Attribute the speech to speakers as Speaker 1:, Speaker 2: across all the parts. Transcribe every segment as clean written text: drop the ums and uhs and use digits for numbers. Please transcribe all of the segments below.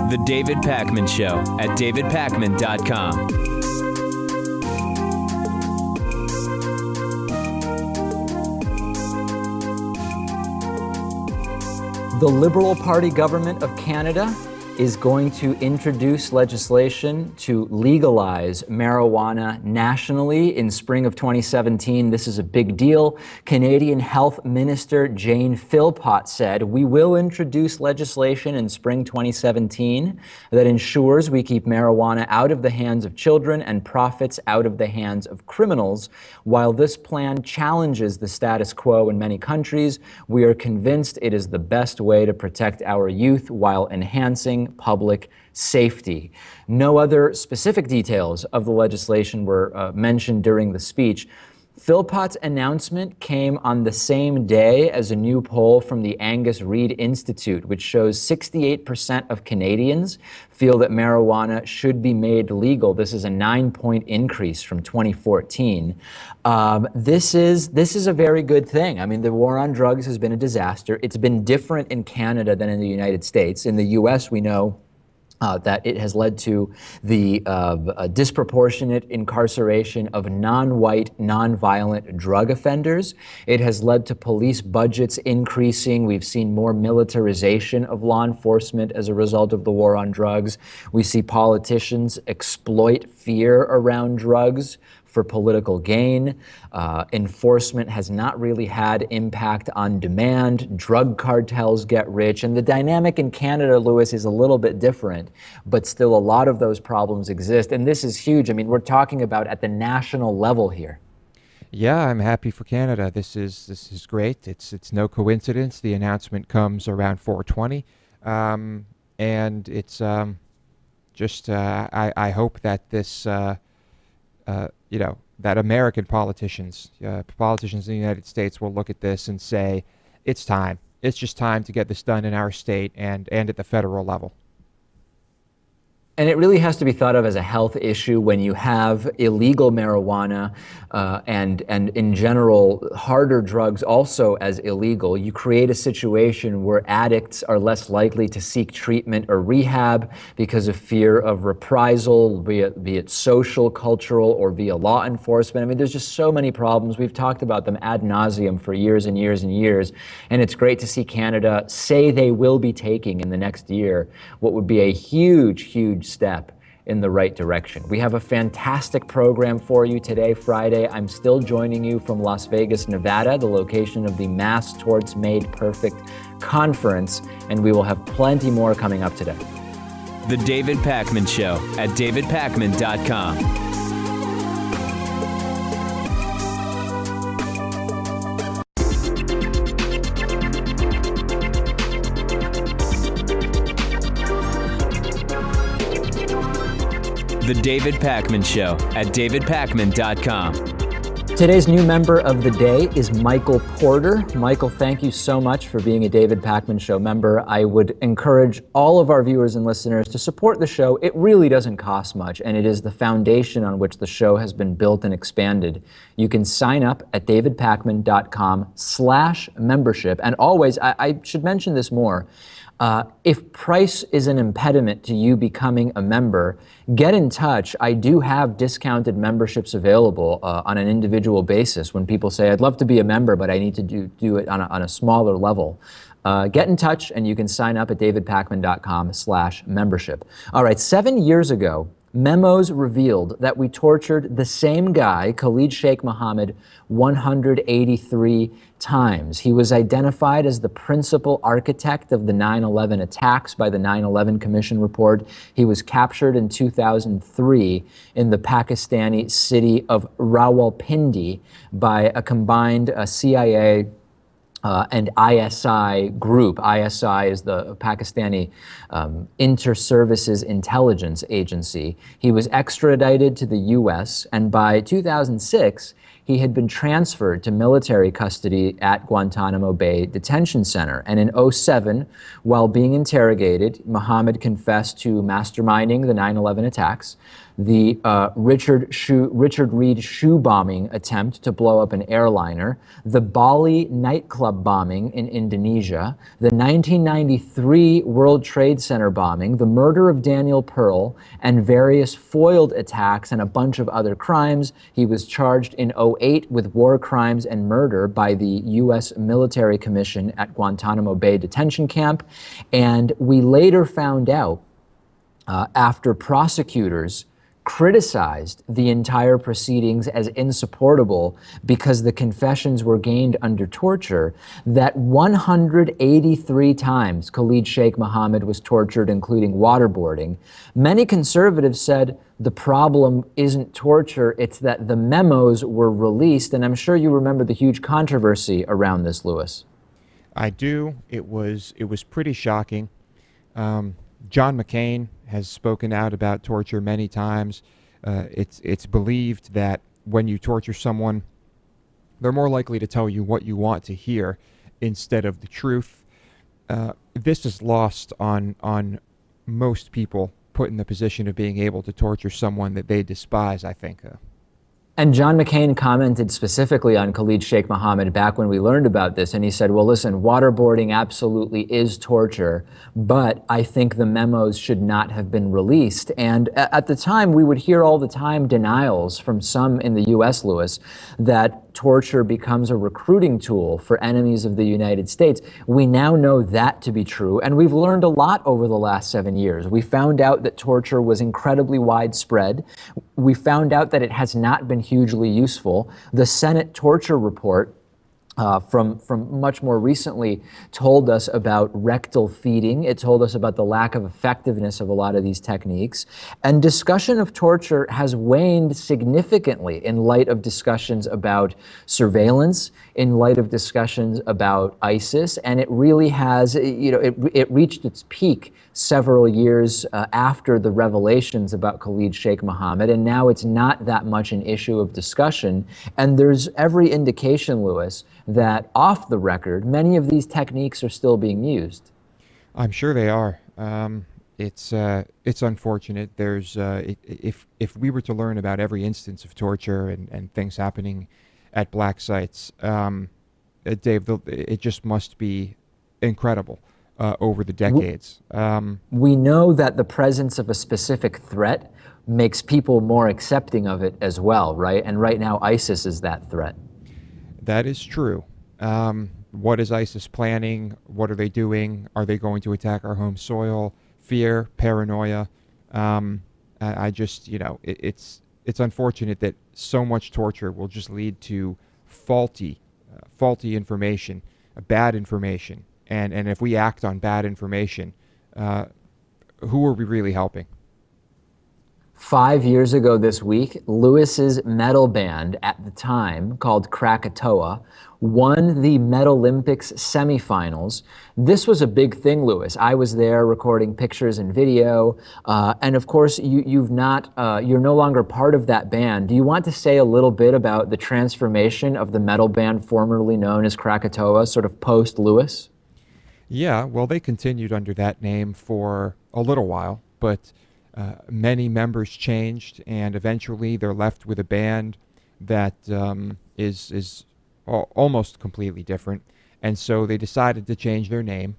Speaker 1: The David Pakman Show at davidpakman.com.
Speaker 2: The Liberal Party government of Canada is going to introduce legislation to legalize marijuana nationally in spring of 2017. This is a big deal. Canadian Health Minister Jane Philpott said, "We will introduce legislation in spring 2017 that ensures we keep marijuana out of the hands of children and profits out of the hands of criminals. While this plan challenges the status quo in many countries, we are convinced it is the best way to protect our youth while enhancing public safety." No other specific details of the legislation were mentioned during the speech. Philpott's announcement came on the same day as a new poll from the Angus Reid Institute, which shows 68% of Canadians feel that marijuana should be made legal. This is a 9-point increase from 2014. This is a very good thing. I mean, the war on drugs has been a disaster. It's been different in Canada than in the United States. In the US, we know that it has led to the disproportionate incarceration of non-white, non-violent drug offenders. It has led to police budgets increasing. We've seen more militarization of law enforcement as a result of the war on drugs. We see politicians exploit fear around drugs for political gain. Enforcement has not really had impact on demand. Drug cartels get rich. And the dynamic in Canada, Lewis, is a little bit different, but still a lot of those problems exist. And this is huge. I mean, we're talking about at the national level here.
Speaker 3: Yeah, I'm happy for Canada. This is great. It's no coincidence. The announcement comes around 420. And it's just, I hope that this, that American politicians in the United States will look at this and say, it's time. It's just time to get this done in our state and at the federal level.
Speaker 2: And it really has to be thought of as a health issue when you have illegal marijuana and in general harder drugs also as illegal. You create a situation where addicts are less likely to seek treatment or rehab because of fear of reprisal, be it social, cultural, or via law enforcement. I mean, there's just so many problems. We've talked about them ad nauseum for years and years and years. And it's great to see Canada say they will be taking in the next year what would be a huge step in the right direction. We have a fantastic program for you today, Friday. I'm still joining you from Las Vegas, Nevada, the location of the Mass Torts Made Perfect Conference, and we will have plenty more coming up today.
Speaker 1: The David Pakman Show at davidpakman.com. The David Pakman Show at davidpakman.com.
Speaker 2: Today's new member of the day is Michael Porter. Michael, thank you so much for being a David Pakman Show member. I would encourage all of our viewers and listeners to support the show. It really doesn't cost much, and it is the foundation on which the show has been built and expanded. You can sign up at davidpakman.com/membership. And always, I should mention this more, if price is an impediment to you becoming a member, get in touch. I do have discounted memberships available on an individual basis. When people say, I'd love to be a member, but I need to do it on a smaller level. Get in touch and you can sign up at davidpakman.com/membership. All right, 7 years ago, Memos revealed that we tortured the same guy, Khalid Sheikh Mohammed, 183 times. He was identified as the principal architect of the 9/11 attacks by the 9/11 Commission report. He was captured in 2003 in the Pakistani city of Rawalpindi by a combined CIA and ISI group. ISI is the Pakistani Inter-Services Intelligence Agency. He was extradited to the US, and by 2006, he had been transferred to military custody at Guantanamo Bay Detention Center. And in 2007, while being interrogated, Mohammed confessed to masterminding the 9/11 attacks, the Richard Reed shoe bombing attempt to blow up an airliner, the Bali nightclub bombing in Indonesia, the 1993 World Trade Center bombing, the murder of Daniel Pearl, and various foiled attacks and a bunch of other crimes. He was charged in '08 with war crimes and murder by the U.S. Military Commission at Guantanamo Bay detention camp. And we later found out, after prosecutors criticized the entire proceedings as insupportable because the confessions were gained under torture, that 183 times Khalid Sheikh Mohammed was tortured, including waterboarding. Many conservatives said the problem isn't torture, it's that the memos were released. And I'm sure you remember the huge controversy around this, Louis.
Speaker 3: I do. It was pretty shocking. John McCain has spoken out about torture many times. It's believed that when you torture someone, they're more likely to tell you what you want to hear instead of the truth. This is lost on most people put in the position of being able to torture someone that they despise, I think.
Speaker 2: And John McCain commented specifically on Khalid Sheikh Mohammed back when we learned about this, and he said, well, listen, waterboarding absolutely is torture, but I think the memos should not have been released. And at the time, we would hear all the time denials from some in the U.S., Louis, that torture becomes a recruiting tool for enemies of the United States. We now know that to be true, and we've learned a lot over the last 7 years. We found out that torture was incredibly widespread. We found out that it has not been hugely useful. The Senate torture report from much more recently told us about rectal feeding. It told us about the lack of effectiveness of a lot of these techniques. And discussion of torture has waned significantly in light of discussions about surveillance, in light of discussions about ISIS. And it really has, it reached its peak several years after the revelations about Khalid Sheikh Mohammed, and now it's not that much an issue of discussion. And there's every indication, Louis, that off the record, many of these techniques are still being used.
Speaker 3: I'm sure they are. It's unfortunate. There's if we were to learn about every instance of torture and things happening at black sites, Dave, it just must be incredible. Over the decades.
Speaker 2: We know that the presence of a specific threat makes people more accepting of it as well, right? And right now, ISIS is that threat.
Speaker 3: That is true. What is ISIS planning? What are they doing? Are they going to attack our home soil? Fear, paranoia. I just, it's unfortunate that so much torture will just lead to faulty information, bad information. And if we act on bad information, who are we really helping?
Speaker 2: 5 years ago this week, Lewis's metal band at the time, called Krakatoa, won the Metalympics semifinals. This was a big thing, Lewis. I was there recording pictures and video. And of course, you're no longer part of that band. Do you want to say a little bit about the transformation of the metal band formerly known as Krakatoa, sort of post-Lewis?
Speaker 3: Yeah, well, they continued under that name for a little while, but many members changed, and eventually they're left with a band that is almost completely different. And so they decided to change their name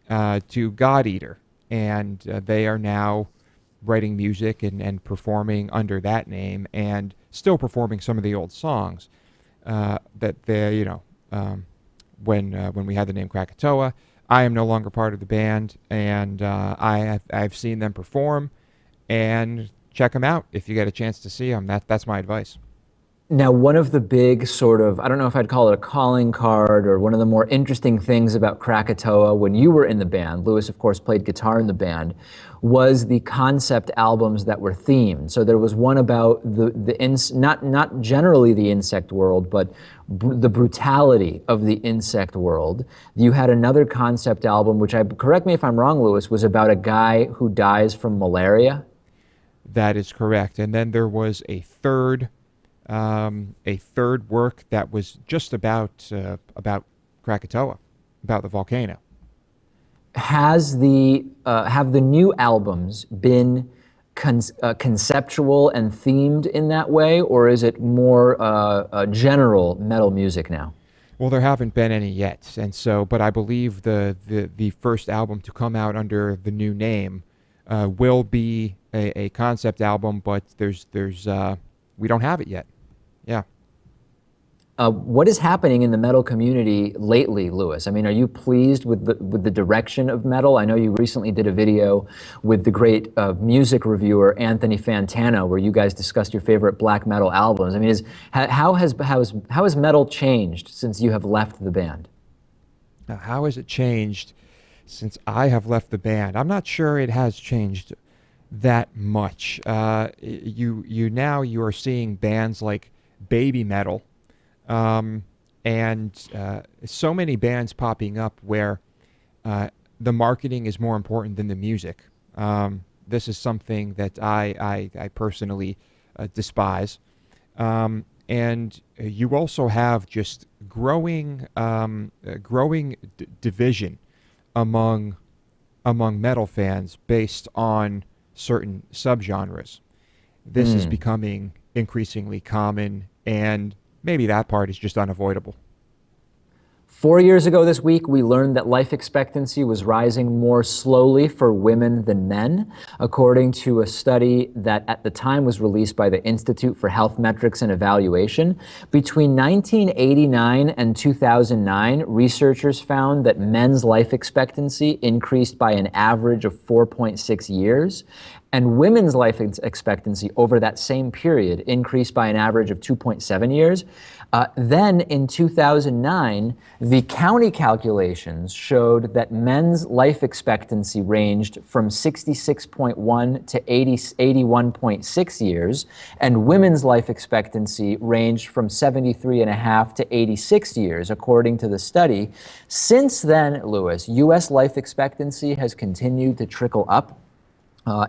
Speaker 3: to God Eater, and they are now writing music and performing under that name, and still performing some of the old songs that they, when we had the name Krakatoa. I am no longer part of the band, and I've seen them perform, and check them out if you get a chance to see them. That's my advice.
Speaker 2: Now, one of the big sort of, I don't know if I'd call it a calling card or one of the more interesting things about Krakatoa when you were in the band, Lewis, of course, played guitar in the band, was the concept albums that were themed. So there was one about not generally the insect world, but the brutality of the insect world. You had another concept album, which, correct me if I'm wrong, Lewis, was about a guy who dies from malaria.
Speaker 3: That is correct. And then there was a third work that was just about Krakatoa, about the volcano.
Speaker 2: Have the new albums been conceptual and themed in that way, or is it more general metal music now?
Speaker 3: Well, there haven't been any yet, and so, but I believe the first album to come out under the new name will be a concept album, but there's we don't have it yet. Yeah.
Speaker 2: What is happening in the metal community lately, Lewis? I mean, are you pleased with the direction of metal? I know you recently did a video with the great music reviewer Anthony Fantana, where you guys discussed your favorite black metal albums. I mean, how has metal changed since you have left the band?
Speaker 3: Now, how has it changed since I have left the band? I'm not sure it has changed that much. You are seeing bands like Baby Metal. And so many bands popping up where the marketing is more important than the music. This is something that I personally despise. And you also have just growing division among metal fans based on certain subgenres. This is becoming increasingly common, and maybe that part is just unavoidable.
Speaker 2: 4 years ago this week, we learned that life expectancy was rising more slowly for women than men, according to a study that at the time was released by the Institute for Health Metrics and Evaluation. Between 1989 and 2009, researchers found that men's life expectancy increased by an average of 4.6 years, and women's life expectancy over that same period increased by an average of 2.7 years. Then in 2009, the county calculations showed that men's life expectancy ranged from 66.1 to 81.6 years, and women's life expectancy ranged from 73.5 to 86 years, according to the study. Since then, Lewis, U.S. life expectancy has continued to trickle up.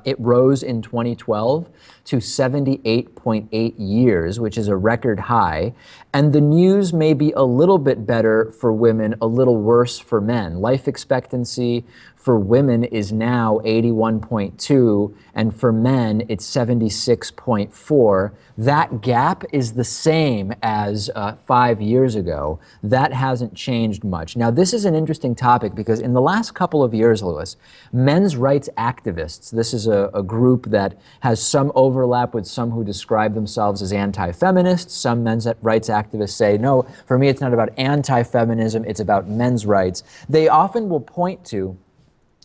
Speaker 2: It rose in 2012 to 78.8 years, which is a record high. And the news may be a little bit better for women, a little worse for men. Life expectancy for women is now 81.2, and for men, it's 76.4. That gap is the same as 5 years ago. That hasn't changed much. Now, this is an interesting topic because in the last couple of years, Lewis, men's rights activists, this is a group that has some overlap with some who describe themselves as anti-feminists. Some men's rights activists say, no, for me, it's not about anti-feminism, it's about men's rights. They often will point to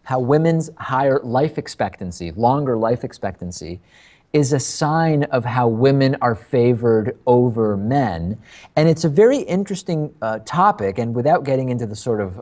Speaker 2: how women's higher life expectancy, longer life expectancy, is a sign of how women are favored over men. And it's a very interesting topic, and without getting into the sort of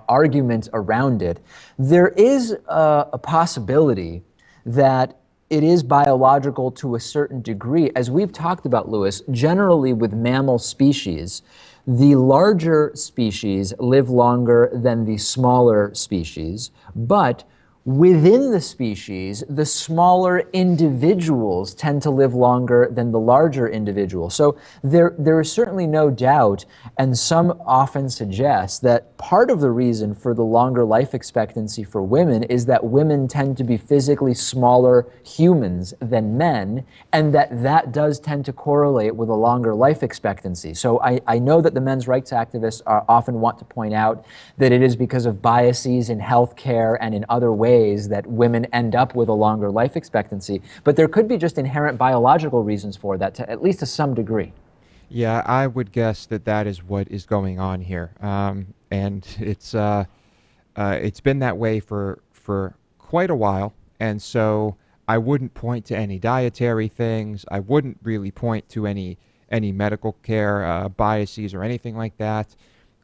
Speaker 2: argument around it, there is a possibility that it is biological to a certain degree. As we've talked about, Lewis, generally with mammal species, the larger species live longer than the smaller species, but within the species, the smaller individuals tend to live longer than the larger individuals. So there is certainly no doubt, and some often suggest that part of the reason for the longer life expectancy for women is that women tend to be physically smaller humans than men, and that does tend to correlate with a longer life expectancy. So I know that the men's rights activists often want to point out that it is because of biases in healthcare and in other ways that women end up with a longer life expectancy, but there could be just inherent biological reasons for that, at least to some degree.
Speaker 3: Yeah, I would guess that is what is going on here, and it's been that way for quite a while, and so I wouldn't point to any dietary things. I wouldn't really point to any medical care biases or anything like that.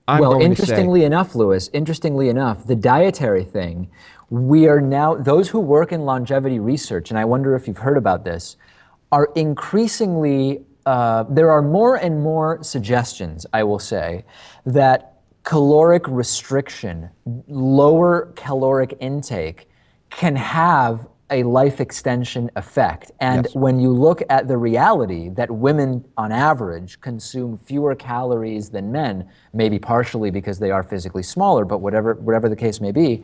Speaker 2: Well, interestingly enough, Lewis, the dietary thing, we are now, those who work in longevity research, and I wonder if you've heard about this, are increasingly, there are more and more suggestions, I will say, that caloric restriction, lower caloric intake, can have a life extension effect. And
Speaker 3: Yes.
Speaker 2: when you look at the reality that women on average consume fewer calories than men, maybe partially because they are physically smaller, but whatever the case may be,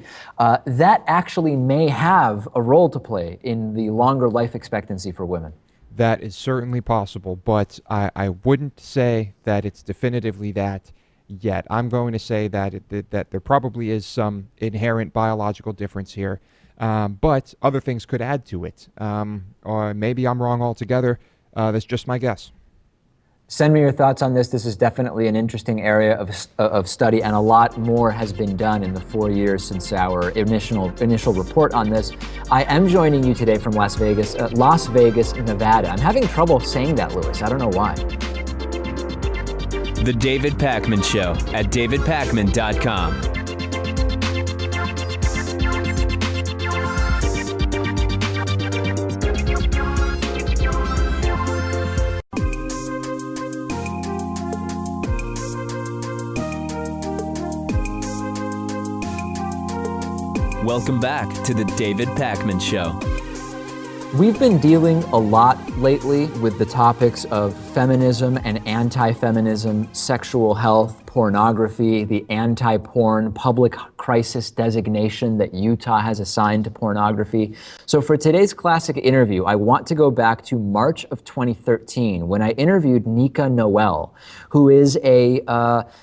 Speaker 2: that actually may have a role to play in the longer life expectancy for women.
Speaker 3: That is certainly possible, but I wouldn't say that it's definitively that yet. I'm going to say that that there probably is some inherent biological difference here, but other things could add to it. Or maybe I'm wrong altogether. That's just my guess.
Speaker 2: Send me your thoughts on this. This is definitely an interesting area of study, and a lot more has been done in the 4 years since our initial report on this. I am joining you today from Las Vegas, Nevada. I'm having trouble saying that, Louis. I don't know why.
Speaker 1: The David Pakman Show at davidpakman.com. Welcome back to the David Pakman Show.
Speaker 2: We've been dealing a lot lately with the topics of feminism and anti-feminism, sexual health, pornography, the anti-porn public crisis designation that Utah has assigned to pornography. So for today's classic interview, I want to go back to March of 2013 when I interviewed Nica Noelle, who is a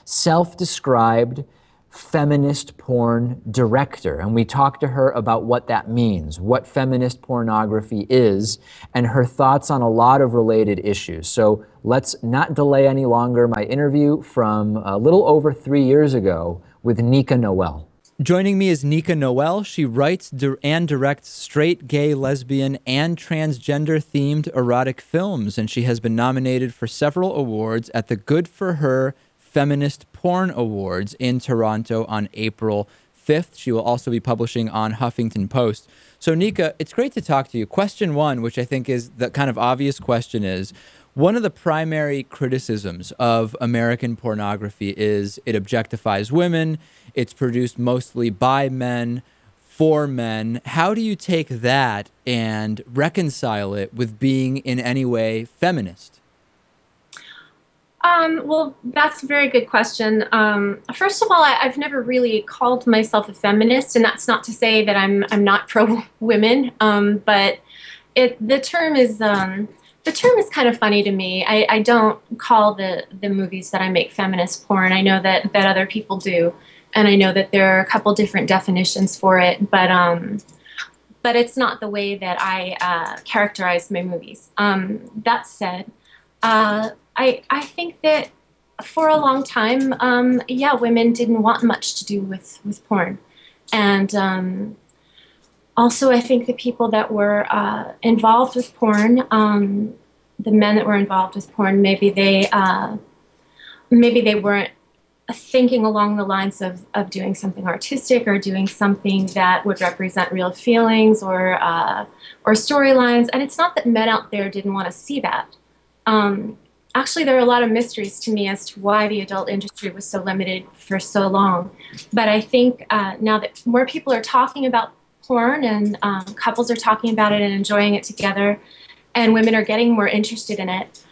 Speaker 2: self-described feminist porn director, and we talked to her about what that means, what feminist pornography is, and her thoughts on a lot of related issues. So let's not delay any longer. My interview from a little over 3 years ago with Nica Noelle. Joining me is Nica Noelle. She writes and directs straight, gay, lesbian, and transgender-themed erotic films, and she has been nominated for several awards at the Good for Her Feminist Porn Awards in Toronto on April 5th. She will also be publishing on Huffington Post. So Nica, it's great to talk to you. Question one, which I think is the kind of obvious question, is one of the primary criticisms of American pornography is it objectifies women. It's produced mostly by men, for men. How do you take that and reconcile it with being in any way feminist?
Speaker 4: Well, that's a very good question. First of all, I've never really called myself a feminist, and that's not to say that I'm not pro-women, but the term is kind of funny to me. I don't call the movies that I make feminist porn. I know that other people do, and I know that there are a couple different definitions for it, but it's not the way that I characterize my movies. That said, I think that for a long time, women didn't want much to do with porn. And also I think the people that were involved with porn, the men that were involved with porn, maybe they weren't thinking along the lines of doing something artistic or doing something that would represent real feelings or storylines. And it's not that men out there didn't want to see that. Actually, there are a lot of mysteries to me as to why the adult industry was so limited for so long. But I think now that more people are talking about porn and couples are talking about it and enjoying it together, and women are getting more interested in it,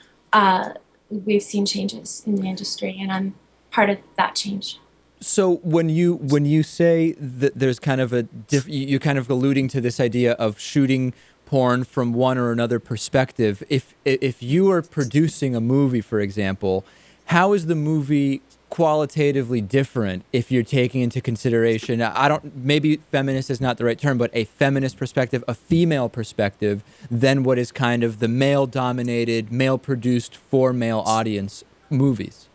Speaker 4: we've seen changes in the industry, and I'm part of that change.
Speaker 2: So when you say that there's kind of you're kind of alluding to this idea of shooting porn from one or another perspective. If you are producing a movie, for example, how is the movie qualitatively different if you're taking into consideration, maybe feminist is not the right term, but a feminist perspective, a female perspective, than what is kind of the male-dominated, male-produced for male audience movies?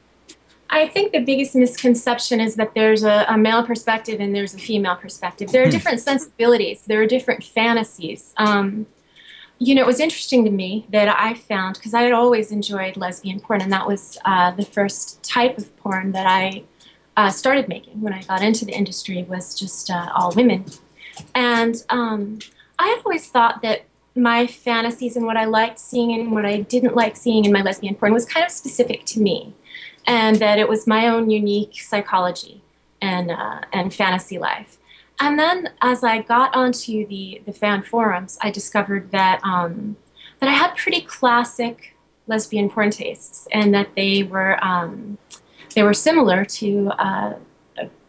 Speaker 4: I think the biggest misconception is that there's a male perspective and there's a female perspective. There are different sensibilities. There are different fantasies. It was interesting to me that I found, because I had always enjoyed lesbian porn, and that was the first type of porn that I started making when I got into the industry, was just all women. And I had always thought that my fantasies and what I liked seeing and what I didn't like seeing in my lesbian porn was kind of specific to me, and that it was my own unique psychology and fantasy life. And then as I got onto the fan forums, I discovered that I had pretty classic lesbian porn tastes, and that they were similar to a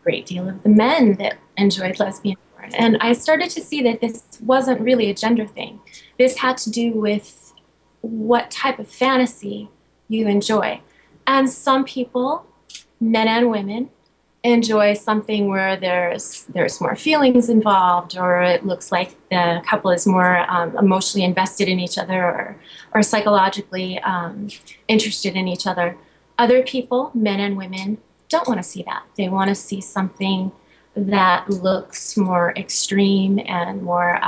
Speaker 4: great deal of the men that enjoyed lesbian porn. And I started to see that this wasn't really a gender thing. This had to do with what type of fantasy you enjoy. And some people, men and women, enjoy something where there's more feelings involved, or it looks like the couple is more emotionally invested in each other, or psychologically interested in each other. Other people, men and women, don't want to see that. They want to see something that looks more extreme and more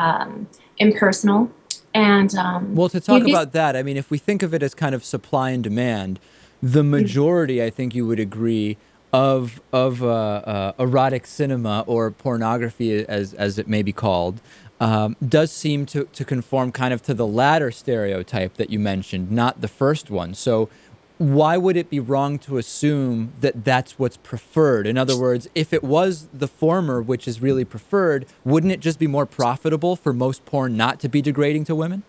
Speaker 4: impersonal. And
Speaker 5: well, to talk about that, I mean, if we think of it as kind of supply and demand, the majority, I think you would agree, of erotic cinema, or pornography as it may be called, does seem to conform kind of to the latter stereotype that you mentioned, not the first one. So why would it be wrong to assume that that's what's preferred? In other words, if it was the former, which is really preferred, wouldn't it just be more profitable for most porn not to be degrading to women?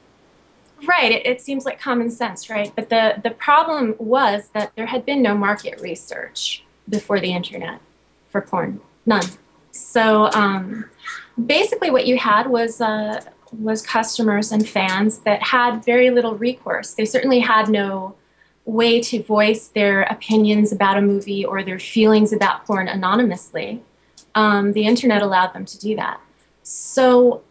Speaker 4: Right, it seems like common sense, right? But the problem was that there had been no market research before the internet for porn, none. So basically what you had was customers and fans that had very little recourse. They certainly had no way to voice their opinions about a movie or their feelings about porn anonymously. The internet allowed them to do that. So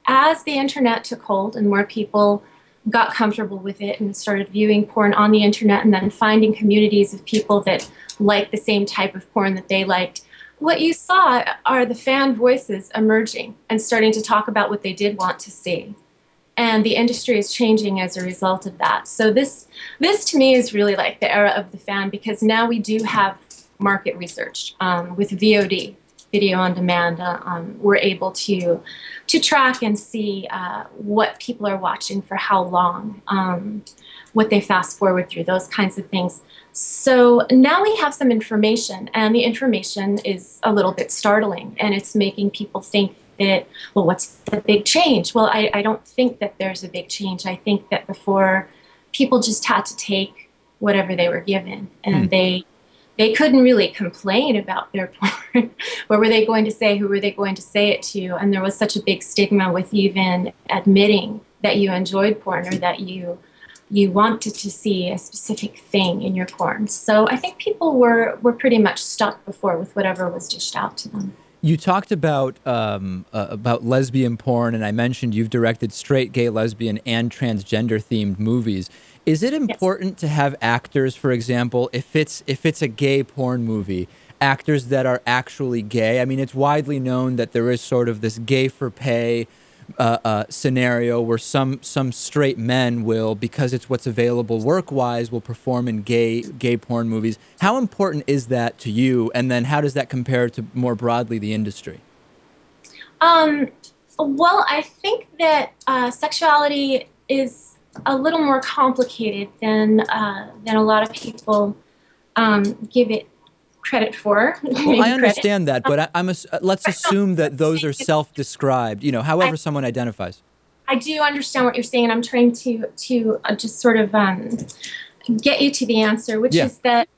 Speaker 4: as the internet took hold and more people got comfortable with it and started viewing porn on the internet, and then finding communities of people that liked the same type of porn that they liked, what you saw are the fan voices emerging and starting to talk about what they did want to see. And the industry is changing as a result of that. So this to me is really like the era of the fan, because now we do have market research with VOD, video on demand. We're able to track and see what people are watching for how long, what they fast forward through, those kinds of things. So now we have some information, and the information is a little bit startling, and it's making people think that, well, what's the big change? Well, I don't think that there's a big change. I think that before, people just had to take whatever they were given, and they couldn't really complain about their porn. What were they going to say? Who were they going to say it to? And there was such a big stigma with even admitting that you enjoyed porn, or that you wanted to see a specific thing in your porn. So I think people were pretty much stuck before with whatever was dished out to them.
Speaker 5: You talked about lesbian porn, and I mentioned you've directed straight, gay, lesbian, and transgender themed movies. Is it important to have actors, for example, if it's a gay porn movie, actors that are actually gay? I mean, it's widely known that there is sort of this gay for pay scenario where some straight men will, because it's what's available work-wise, will perform in gay porn movies. How important is that to you? And then how does that compare to more broadly the industry?
Speaker 4: Well, I think that sexuality is a little more complicated than a lot of people give it credit for.
Speaker 5: Well, I understand that, but let's assume that those are self-described, however someone identifies.
Speaker 4: I do understand what you're saying, and I'm trying to just sort of get you to the answer, which is that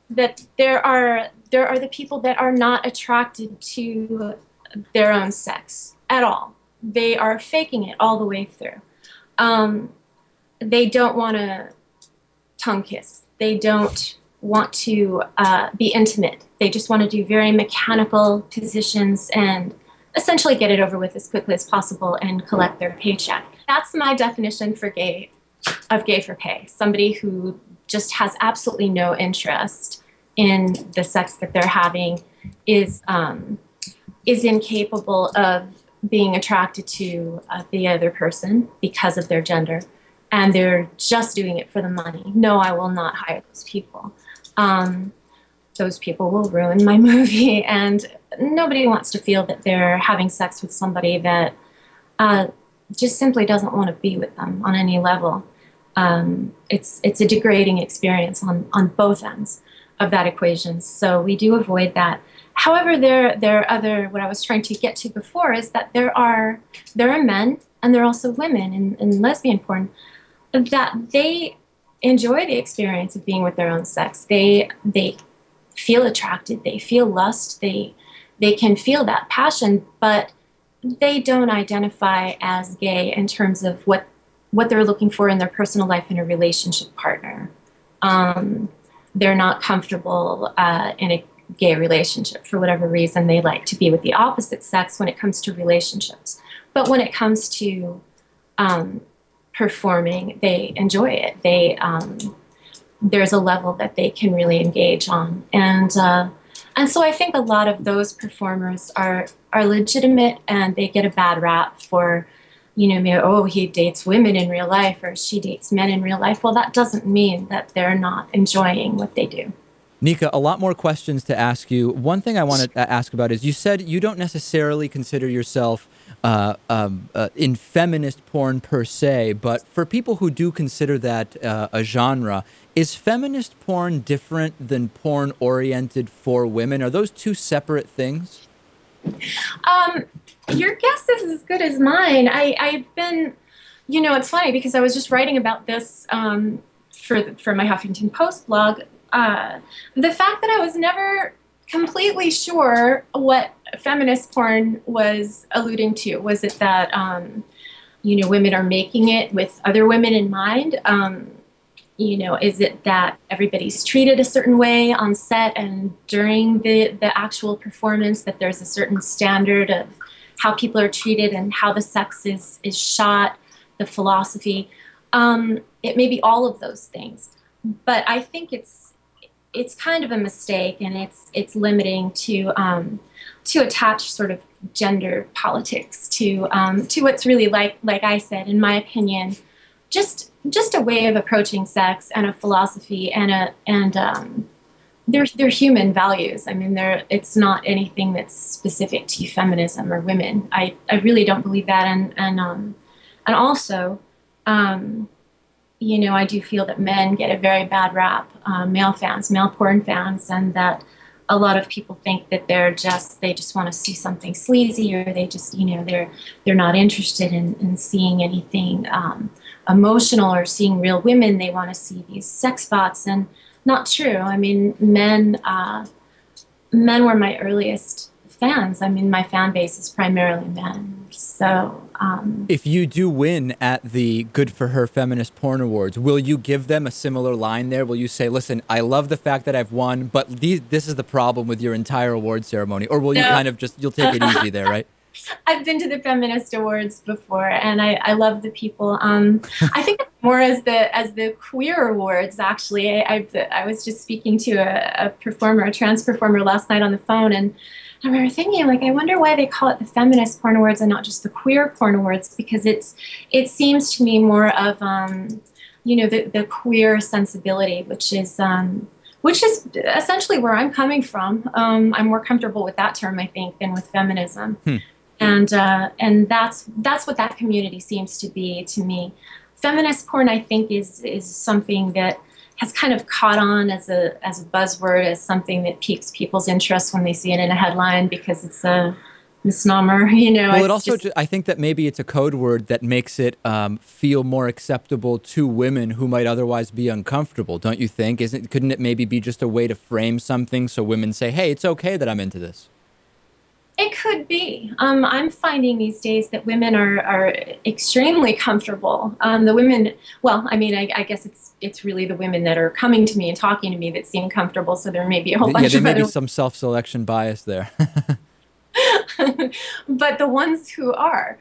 Speaker 4: there are the people that are not attracted to their own sex at all. They are faking it all the way through. They don't want to tongue kiss. They don't want to be intimate. They just want to do very mechanical positions and essentially get it over with as quickly as possible and collect their paycheck. That's my definition for gay for pay. Somebody who just has absolutely no interest in the sex that they're having, is incapable of being attracted to the other person because of their gender, and they're just doing it for the money. No, I will not hire those people. Those people will ruin my movie, and nobody wants to feel that they're having sex with somebody that just simply doesn't want to be with them on any level. It's a degrading experience on both ends. of that equation. So we do avoid that. However, there are other, what I was trying to get to before is that there are men and there are also women in lesbian porn that they enjoy the experience of being with their own sex. They feel attracted, they feel lust, they can feel that passion, but they don't identify as gay in terms of what they're looking for in their personal life in a relationship partner. They're not comfortable in a gay relationship for whatever reason. They like to be with the opposite sex when it comes to relationships. But when it comes to performing, they enjoy it. There's a level that they can really engage on. And so I think a lot of those performers are legitimate, and they get a bad rap for, oh, he dates women in real life or she dates men in real life. Well, that doesn't mean that they're not enjoying what they do.
Speaker 5: Nica, a lot more questions to ask you. One thing I want to ask about is you said you don't necessarily consider yourself in feminist porn per se, but for people who do consider that a genre, is feminist porn different than porn oriented for women? Are those two separate things?
Speaker 4: Your guess is as good as mine. I've been, it's funny because I was just writing about this for my Huffington Post blog. The fact that I was never completely sure what feminist porn was alluding to. Was it that, women are making it with other women in mind? Is it that everybody's treated a certain way on set and during the actual performance, that there's a certain standard of how people are treated and how the sex is shot, the philosophy? It may be all of those things, but I think it's kind of a mistake, and it's limiting to attach sort of gender politics to what's really, like I said, in my opinion, just a way of approaching sex and a philosophy and they're human values. I mean, it's not anything that's specific to feminism or women. I really don't believe that, and also. I do feel that men get a very bad rap, male porn fans, and that a lot of people think that they just want to see something sleazy, or they just, they're not interested in seeing anything emotional or seeing real women. They want to see these sex bots, and not true. I mean, men were my earliest fans. I mean, my fan base is primarily men. So,
Speaker 5: if you do win at the Good for Her Feminist Porn Awards, will you give them a similar line there? Will you say, listen, I love the fact that I've won, but this is the problem with your entire award ceremony? Or will you kind of you'll take it easy there, right?
Speaker 4: I've been to the Feminist Awards before, and I love the people. I think it's more as the queer awards, actually. I was just speaking to a trans performer last night on the phone, and I remember thinking, I wonder why they call it the Feminist Porn Awards and not just the Queer Porn Awards, because it seems to me more of, the queer sensibility, which is essentially where I'm coming from. I'm more comfortable with that term, I think, than with feminism. And that's what that community seems to be to me. Feminist porn, I think, is something that has kind of caught on as a buzzword, as something that piques people's interest when they see it in a headline because it's a misnomer,
Speaker 5: Well, it also, I think that maybe it's a code word that makes it feel more acceptable to women who might otherwise be uncomfortable, don't you think? Couldn't it maybe be just a way to frame something so women say, hey, it's okay that I'm into this?
Speaker 4: It could be. I'm finding these days that women are extremely comfortable. The women, well, I mean, I guess it's really the women that are coming to me and talking to me that seem comfortable. So there may be a whole bunch of
Speaker 5: there may be some self-selection bias there.
Speaker 4: But the ones who are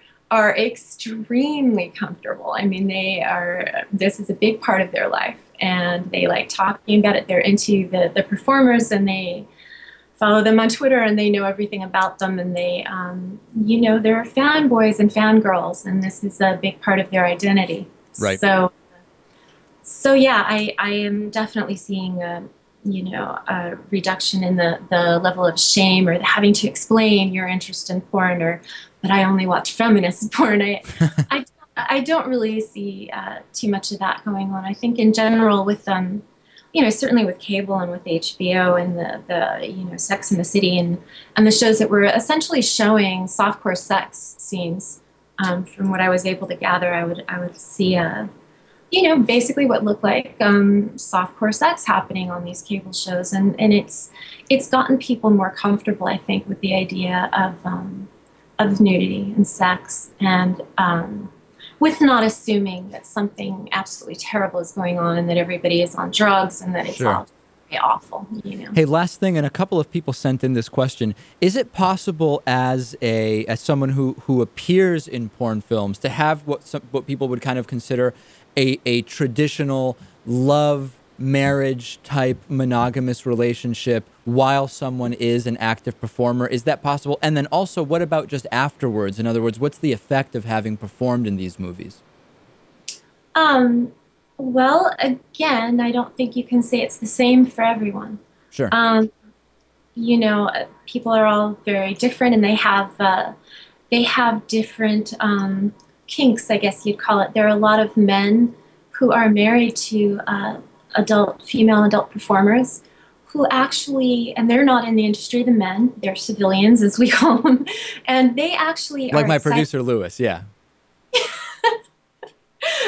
Speaker 4: extremely comfortable. I mean, this is a big part of their life, and they like talking about it. They're into the performers, and they follow them on Twitter, and they know everything about them, and they, they're fanboys and fangirls, and this is a big part of their identity.
Speaker 5: Right.
Speaker 4: So yeah, I am definitely seeing a reduction in the level of shame or having to explain your interest in porn, but I only watch feminist porn. I don't really see too much of that going on. I think in general with certainly with cable and with HBO and the Sex and the City and the shows that were essentially showing softcore sex scenes. From what I was able to gather, I would see basically what looked like softcore sex happening on these cable shows, and it's gotten people more comfortable, I think, with the idea of nudity and sex, and with not assuming that something absolutely terrible is going on and that everybody is on drugs and that it's all awful.
Speaker 5: Hey, last thing, and a couple of people sent in this question: is it possible as someone who appears in porn films to have what people would kind of consider a traditional love marriage type monogamous relationship while someone is an active performer? Is that possible? And then also, what about just afterwards? In other words, what's the effect of having performed in these movies?
Speaker 4: Well, again, I don't think you can say it's the same for everyone.
Speaker 5: Sure.
Speaker 4: People are all very different, and they have different kinks, I guess you'd call it. There are a lot of men who are married to female adult performers who actually, and they're not in the industry, the men, they're civilians, as we call them, and they actually
Speaker 5: like
Speaker 4: are
Speaker 5: my
Speaker 4: excited.
Speaker 5: Producer Lewis, yeah.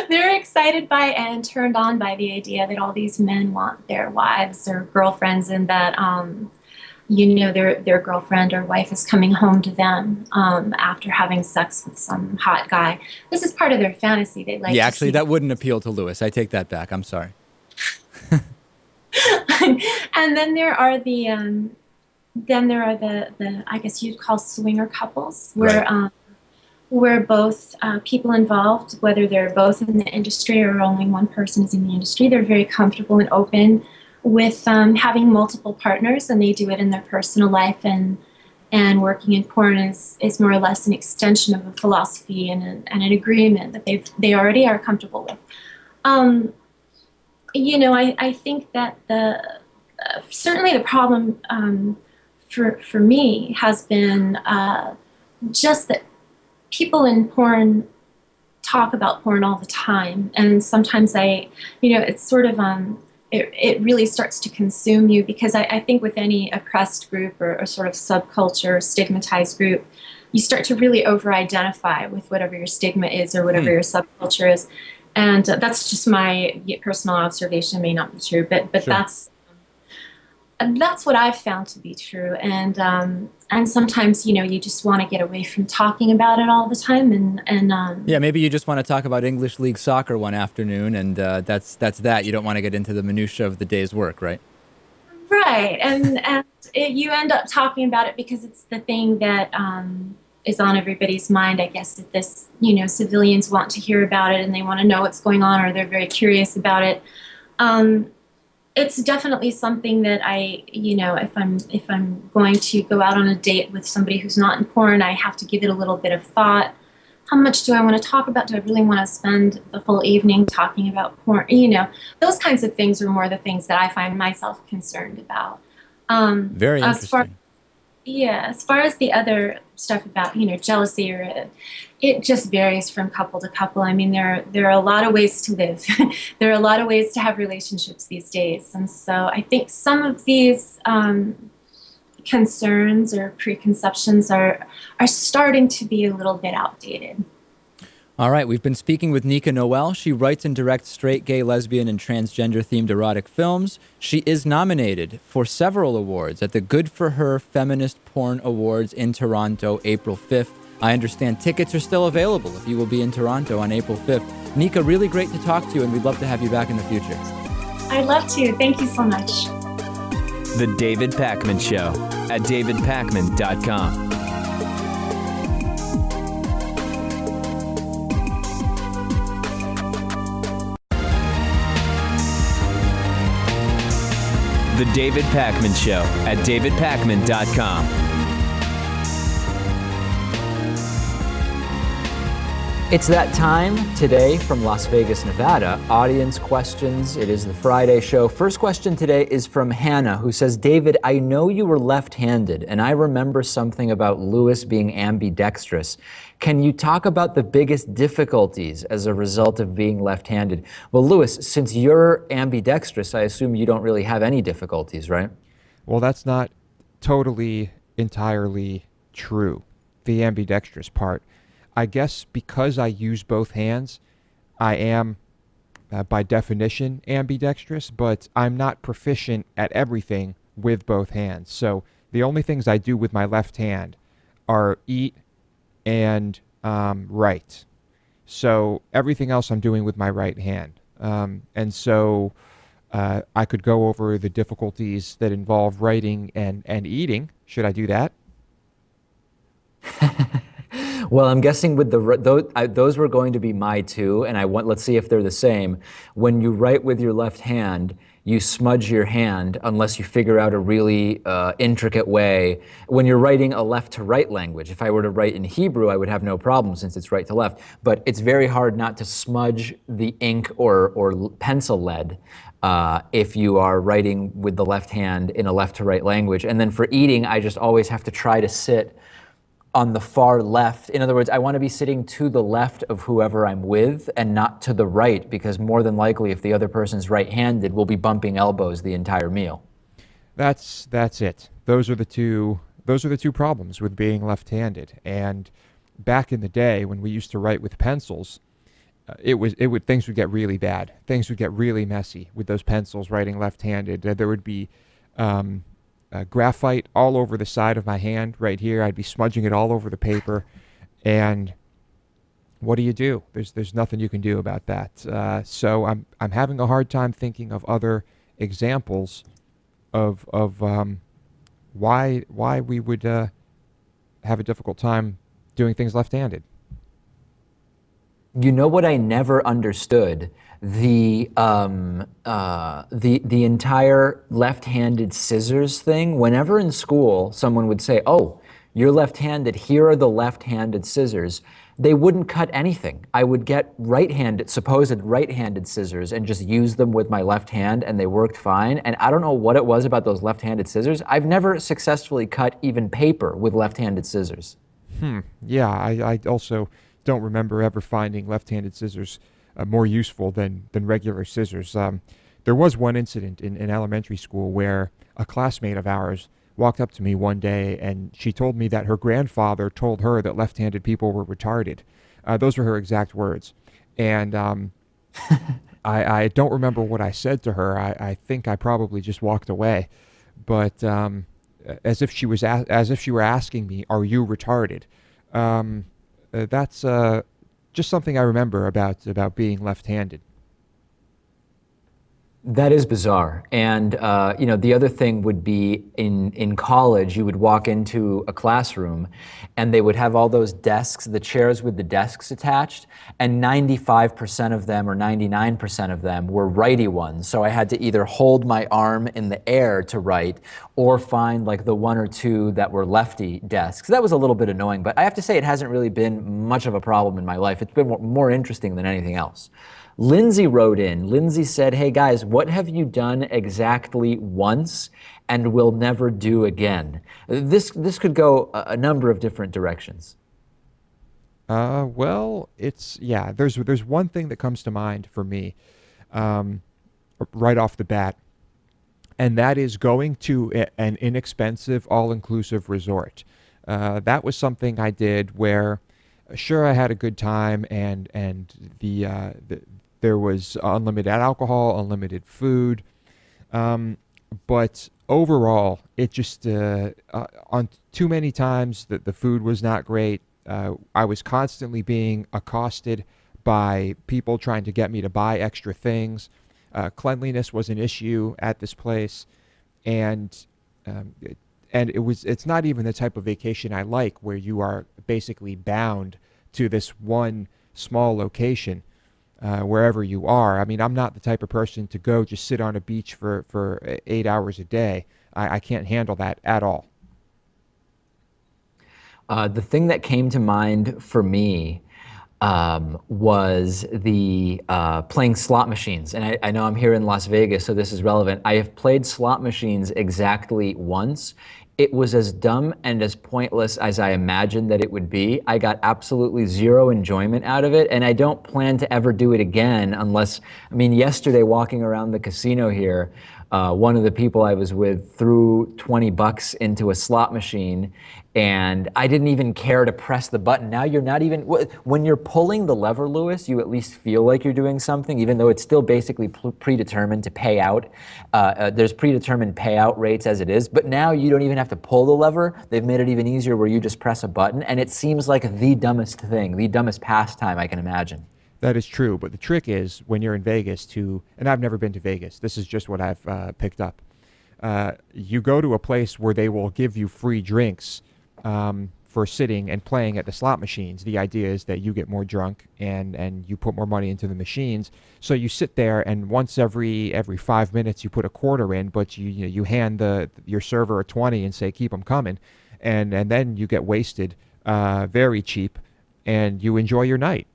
Speaker 4: They're excited by and turned on by the idea that all these men want their wives or girlfriends, and that their girlfriend or wife is coming home to them after having sex with some hot guy. This is part of their fantasy. They like.
Speaker 5: Yeah, actually, that wouldn't appeal to Lewis. I take that back. I'm sorry.
Speaker 4: And then there are the I guess you'd call swinger couples, where
Speaker 5: Right.
Speaker 4: Where both people involved, whether they're both in the industry or only one person is in the industry, they're very comfortable and open with having multiple partners, and they do it in their personal life, and working in porn is more or less an extension of a philosophy and an agreement that they already are comfortable with. I think that certainly the problem for me has been just that people in porn talk about porn all the time, and sometimes it's sort of it really starts to consume you, because I think with any oppressed group or sort of subculture, stigmatized group, you start to really over-identify with whatever your stigma is or whatever your subculture is. And that's just my personal observation. It may not be true, but
Speaker 5: Sure.
Speaker 4: That's what I've found to be true. And sometimes, you just want to get away from talking about it all the time.
Speaker 5: Yeah, maybe you just want to talk about English League soccer one afternoon, and that's that. You don't want to get into the minutia of the day's work, right?
Speaker 4: Right. You end up talking about it because it's the thing that is on everybody's mind. I guess that civilians want to hear about it and they want to know what's going on, or they're very curious about it. It's definitely something that if I'm going to go out on a date with somebody who's not in porn, I have to give it a little bit of thought. How much do I want to talk about? Do I really want to spend the whole evening talking about porn? Those kinds of things are more the things that I find myself concerned about.
Speaker 5: Very interesting.
Speaker 4: As far as the other stuff about, jealousy, it just varies from couple to couple. I mean, there are a lot of ways to live. There are a lot of ways to have relationships these days. And so I think some of these concerns or preconceptions are starting to be a little bit outdated.
Speaker 5: All right, we've been speaking with Nica Noelle. She writes and directs straight, gay, lesbian, and transgender-themed erotic films. She is nominated for several awards at the Good for Her Feminist Porn Awards in Toronto, April 5th. I understand tickets are still available if you will be in Toronto on April 5th. Nica, really great to talk to you, and we'd love to have you back in the future.
Speaker 4: I'd love to. Thank you so much.
Speaker 1: The David Pakman Show at davidpakman.com. The David Pakman Show at davidpakman.com.
Speaker 2: It's that time today from Las Vegas, Nevada. Audience questions. It is the Friday show. First question today is from Hannah, who says, David, I know you were left-handed, and I remember something about Lewis being ambidextrous. Can you talk about the biggest difficulties as a result of being left-handed? Well, Lewis, since you're ambidextrous, I assume you don't really have any difficulties, right?
Speaker 3: Well, that's not totally entirely true, the ambidextrous part. I guess because I use both hands, I am, by definition, ambidextrous, but I'm not proficient at everything with both hands. So the only things I do with my left hand are eat and write. So everything else I'm doing with my right hand. And so I could go over the difficulties that involve writing and eating. Should I do that?
Speaker 2: Well, I'm guessing with those were going to be my two, and let's see if they're the same. When you write with your left hand, you smudge your hand unless you figure out a really intricate way. When you're writing a left to right language, if I were to write in Hebrew, I would have no problem since it's right to left. But it's very hard not to smudge the ink or pencil lead if you are writing with the left hand in a left to right language. And then for eating, I just always have to try to sit on the far left. In other words, I want to be sitting to the left of whoever I'm with and not to the right, because more than likely, if the other person's right-handed, we'll be bumping elbows the entire meal. That's
Speaker 3: it. Those are the two problems with being left-handed. And back in the day when we used to write with pencils, things would get really bad. Things would get really messy with those pencils writing left-handed. There would be graphite all over the side of my hand right here. I'd be smudging it all over the paper. And what do? There's nothing you can do about that. So I'm having a hard time thinking of other examples of why we would have a difficult time doing things left-handed.
Speaker 2: You know what I never understood? The entire left-handed scissors thing. Whenever in school someone would say, oh, you're left-handed, here are the left-handed scissors, they wouldn't cut anything. I would get supposed right-handed scissors and just use them with my left hand, and they worked fine. And I don't know what it was about those left-handed scissors. I've never successfully cut even paper with left-handed scissors.
Speaker 3: Yeah, I also don't remember ever finding left-handed scissors more useful than regular scissors. There was one incident in elementary school where a classmate of ours walked up to me one day and she told me that her grandfather told her that left-handed people were retarded. Those were her exact words. And I don't remember what I said to her. I think I probably just walked away. But as if she were asking me, "Are you retarded?" That's just something I remember about being left-handed.
Speaker 2: That is bizarre. And the other thing would be in college, you would walk into a classroom and they would have all those desks, the chairs with the desks attached, and 95% of them or 99% of them were righty ones. So I had to either hold my arm in the air to write or find like the one or two that were lefty desks. That was a little bit annoying, but I have to say it hasn't really been much of a problem in my life. It's been more interesting than anything else. Lindsay wrote in. Lindsay said, hey guys, what have you done exactly once and will never do again? This could go a number of different directions.
Speaker 3: Well, there's one thing that comes to mind for me right off the bat, and that is going to an inexpensive, all-inclusive resort. That was something I did where, sure, I had a good time, and there was unlimited alcohol, unlimited food, but overall, it just on too many times that the food was not great. I was constantly being accosted by people trying to get me to buy extra things. Cleanliness was an issue at this place, and it's not even the type of vacation I like, where you are basically bound to this one small location. Wherever you are. I mean, I'm not the type of person to go just sit on a beach for 8 hours a day. I can't handle that at all.
Speaker 2: The thing that came to mind for me was the playing slot machines. And I know I'm here in Las Vegas, so this is relevant. I have played slot machines exactly once. It was as dumb and as pointless as I imagined that it would be. I got absolutely zero enjoyment out of it, and I don't plan to ever do it again unless, I mean, yesterday walking around the casino here, one of the people I was with threw 20 bucks into a slot machine, and I didn't even care to press the button. Now you're not even, when you're pulling the lever, Lewis, you at least feel like you're doing something, even though it's still basically predetermined to pay out. There's predetermined payout rates as it is, but now you don't even have to pull the lever. They've made it even easier where you just press a button, and it seems like the dumbest thing, the dumbest pastime I can imagine.
Speaker 3: That is true, but the trick is when you're in Vegas and I've never been to Vegas, this is just what I've picked up. You go to a place where they will give you free drinks for sitting and playing at the slot machines. The idea is that you get more drunk and you put more money into the machines. So you sit there, and once every 5 minutes you put a quarter in, but you hand your server a 20 and say keep them coming, and then you get wasted very cheap, and you enjoy your night.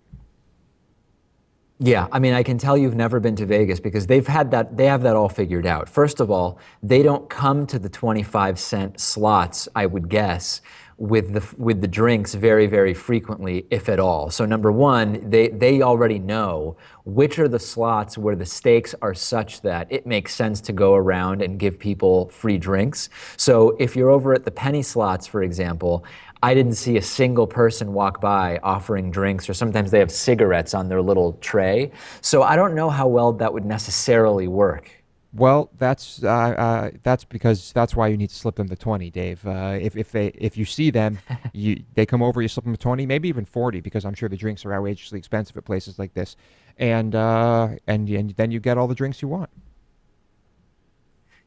Speaker 2: Yeah, I mean, I can tell you've never been to Vegas because they have that all figured out. First of all, they don't come to the 25-cent slots, I would guess, with the drinks very, very frequently, if at all. So number one, they already know which are the slots where the stakes are such that it makes sense to go around and give people free drinks. So if you're over at the penny slots, for example, I didn't see a single person walk by offering drinks, or sometimes they have cigarettes on their little tray. So I don't know how well that would necessarily work.
Speaker 3: Well, that's because that's why you need to slip them the 20, Dave. If you see them, they come over, you slip them a 20, maybe even 40, because I'm sure the drinks are outrageously expensive at places like this, and then you get all the drinks you want.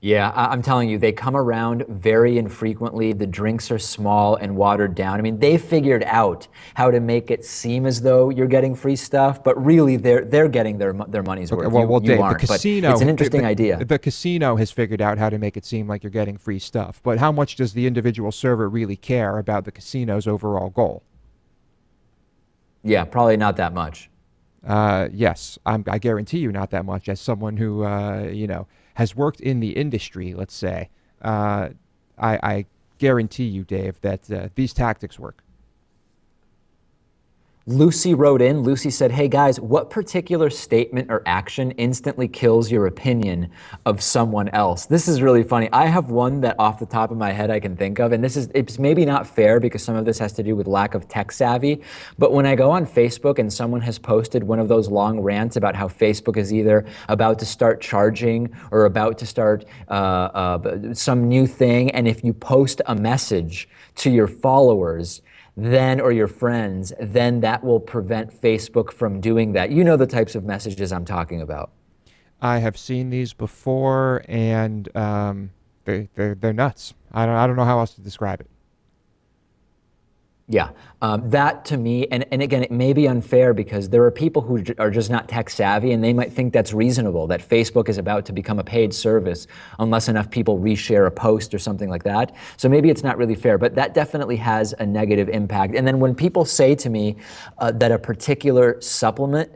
Speaker 2: Yeah, I'm telling you, they come around very infrequently. The drinks are small and watered down. I mean, they figured out how to make it seem as though you're getting free stuff, but really they're getting their money's worth.
Speaker 3: Well, Dave,
Speaker 2: you aren't,
Speaker 3: the casino,
Speaker 2: but it's an interesting idea.
Speaker 3: The casino has figured out how to make it seem like you're getting free stuff, but how much does the individual server really care about the casino's overall goal?
Speaker 2: Yeah, probably not that much.
Speaker 3: Yes, I guarantee you not that much. As someone who, has worked in the industry, let's say, I guarantee you, Dave, that these tactics work.
Speaker 2: Lucy wrote in. Lucy said, hey guys, what particular statement or action instantly kills your opinion of someone else? This is really funny. I have one that off the top of my head I can think of, and it's maybe not fair because some of this has to do with lack of tech savvy, but when I go on Facebook and someone has posted one of those long rants about how Facebook is either about to start charging or about to start some new thing, and if you post a message to your followers, then, or your friends, then that will prevent Facebook from doing that. You know the types of messages I'm talking about.
Speaker 3: I have seen these before, and they're nuts. I don't know how else to describe it.
Speaker 2: Yeah, that to me, and again, it may be unfair because there are people who are just not tech savvy, and they might think that's reasonable, that Facebook is about to become a paid service unless enough people reshare a post or something like that. So maybe it's not really fair, but that definitely has a negative impact. And then when people say to me that a particular supplement,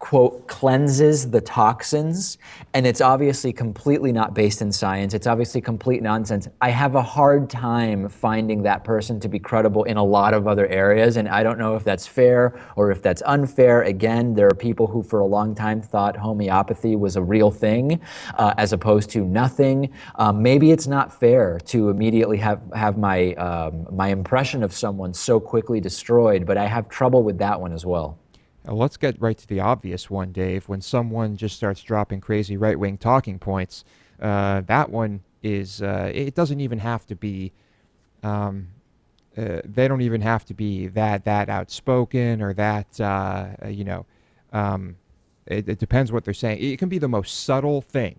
Speaker 2: quote, cleanses the toxins, and it's obviously completely not based in science, it's obviously complete nonsense, I have a hard time finding that person to be credible in a lot of other areas, and I don't know if that's fair or if that's unfair. Again, there are people who for a long time thought homeopathy was a real thing, as opposed to nothing. Maybe it's not fair to immediately have my impression of someone so quickly destroyed, but I have trouble with that one as well.
Speaker 3: Let's get right to the obvious one, Dave. When someone just starts dropping crazy right-wing talking points, that one is, it doesn't even have to be, they don't even have to be that outspoken or that, it depends what they're saying. It can be the most subtle thing,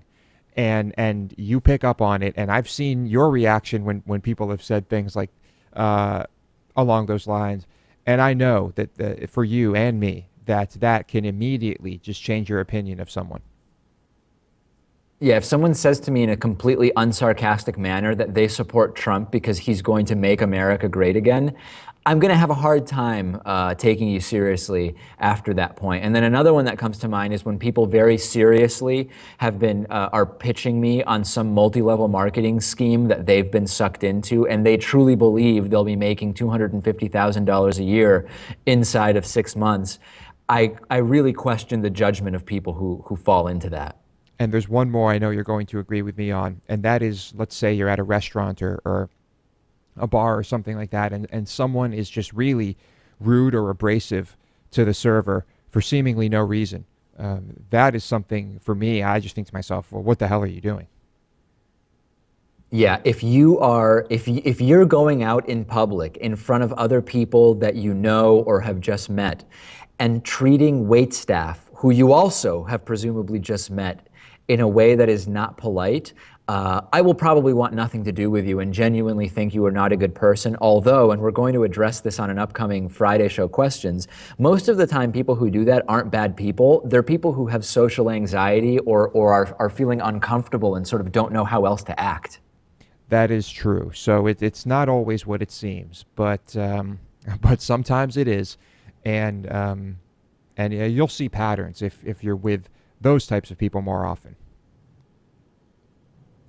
Speaker 3: and you pick up on it, and I've seen your reaction when people have said things like, along those lines, and I know that for you and me, that can immediately just change your opinion of someone.
Speaker 2: Yeah, if someone says to me in a completely unsarcastic manner that they support Trump because he's going to make America great again, I'm going to have a hard time taking you seriously after that point. And then another one that comes to mind is when people very seriously are pitching me on some multi-level marketing scheme that they've been sucked into, and they truly believe they'll be making $250,000 a year inside of 6 months. I really question the judgment of people who fall into that.
Speaker 3: And there's one more I know you're going to agree with me on, and that is, let's say you're at a restaurant or a bar or something like that, and someone is just really rude or abrasive to the server for seemingly no reason. That is something, for me, I just think to myself, well, what the hell are you doing?
Speaker 2: Yeah, if you're going out in public in front of other people that you know or have just met and treating waitstaff who you also have presumably just met in a way that is not polite, I will probably want nothing to do with you and genuinely think you are not a good person. Although, and we're going to address this on an upcoming Friday show questions, most of the time people who do that aren't bad people. They're people who have social anxiety or are feeling uncomfortable and sort of don't know how else to act.
Speaker 3: That is true. So it's not always what it seems, but sometimes it is, and you'll see patterns if you're with those types of people more often.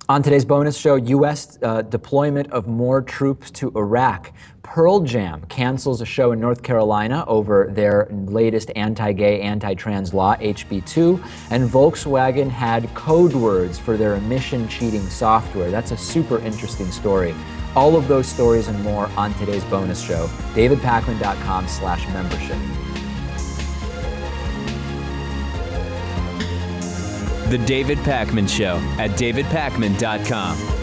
Speaker 2: On today's bonus show, U.S. Deployment of more troops to Iraq. Pearl Jam cancels a show in North Carolina over their latest anti-gay, anti-trans law, HB 2. And Volkswagen had code words for their emission cheating software. That's a super interesting story. All of those stories and more on today's bonus show. davidpakman.com/membership.
Speaker 1: The David Pakman Show at davidpakman.com.